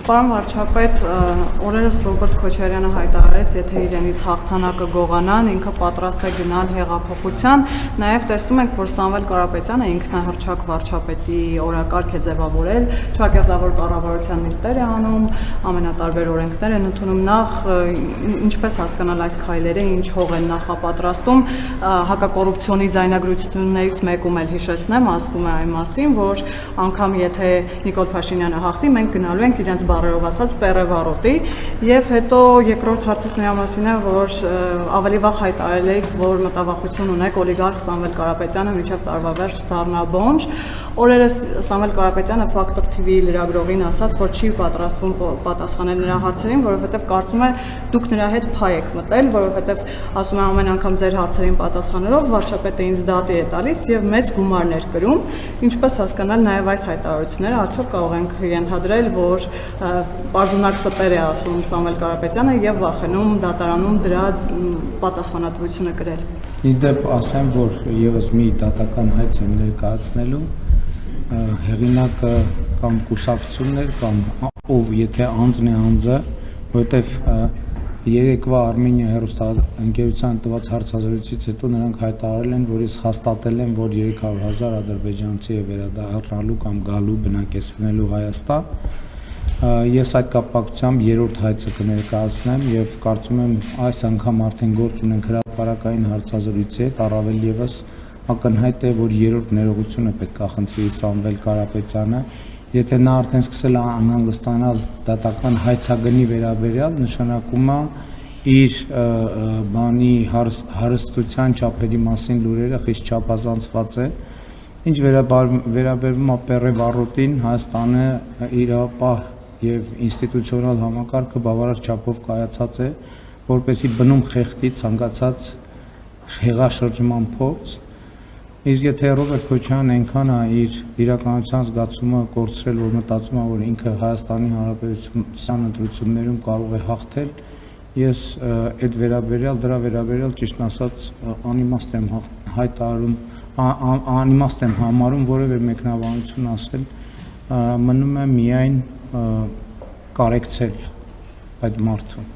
Պարոն վարչապետ, օրերս Ռոբերտ Քոչարյանը հայտարարեց, եթե իրենից հաղթանակը գողանան, ինքը պատրաստ է գնալ հեղափոխության, նաև տեսնում ենք, որ Սամվել Կարապետյանը ինքնահռչակ վարչապետի օրակարգ է ձևավորել, ճակերտավոր կառավարության նիստեր է անում, ամենատարբեր օրենքներ են ընդունում, նախ ինչպես հասկանալ այս քայլերը, ինչ հող են նախապատրաստում, հակակոռուպցիոնի ձայնագրություններից մեկում էլ հիշեցնեմ, ասվում է այն մասին, որ անգամ եթե Նիկոլ Փաշինյանը հաղթի, մենք գնալու ենք իրենց բառերով ասած պերևարոտի, եւ հետո երկրորդ հարցս նրա մասին է, որ ավելի վաղ հայտարարել եք, որ մտավախություն ունեք օլիգարխ Սամվել Կարապետյանը մինչև տարվա վերջ դառնա բոնջ։ Օրերս Սամվել Կարապետյանը Factor TV լրագրողին ասաց, որ չի պատրաստվում պատասխանել նրա հարցերին, որովհետև կարծում է դուք նրա հետ փայ եք մտել, որովհետև ասում է ամեն անգամ ձեր հարցերին պատասխանելով վարչապետը ինձ դատի է տալիս եւ մեծ գումարներ կրում, ինչպես հասկանալ նաեւ այս հայտարարությունները, արդյոք կարող ենք ենթադրել, որ պարզունակ ստեր է ասում Սամվել Կարապետյանը եւ վախենում դատարանում դրա պատասխանատվությունը կրել։ Իդեպ ասեմ, որ եւս մի դատական հայց եմ ներկայացնելու, հեղինակը կամ կուսակցություններ կամ ով եթե անձն է անձը, որովհետեւ երեկվա Արմենիա հեռուստաընկերության տված հարցազրույցից հետո նրանք հայտարարել են, որ ես հաստատել եմ, որ 300,000 ադրբեջանցի է վերադառնալու կամ գալու բնակեցնելու Հայաստան։ Ես այդ կապակցությամբ երրորդ հայցը կներկայացնեմ եւ կարծում եմ այս անգամ արդեն գործ ունենք հրապարակային հարցազրույցի հետ, առավել եւս ակնհայտ է, որ երրորդ ներողությունը պետք է խնդրի Սամվել Կարապետյանը, եթե նա արդեն սկսել է անհանգստանալ դատական հայցագնի վերաբերյալ, նշանակում է իր բանի հարստության չափերի մասին լուրերը խիստ չափազանցված է, ինչ վերաբերվում է պերևարոտին, Հայաստանը իրապահ եւ ինստիտուցիոնալ համակարգը բավարար չափով կայացած է, որպեսզի բնում խեղդի ցանկացած հեղաշրջման փորձ, իսկ եթե Ռոբերտ Քոչարյանն այնքան է իր իրականության զգացումը կորցրել, որ մտածում է, որ ինքը Հայաստանի Հանրապետության ընտրություններում կարող է հաղթել, ես այդ դրա վերաբերյալ ճիշտ ասած անիմաստ եմ հայտարարում, անիմաստ եմ համարում որևէ մեկնաբանություն ասել, մնում է միայն կարեկցել այդ մարդուն։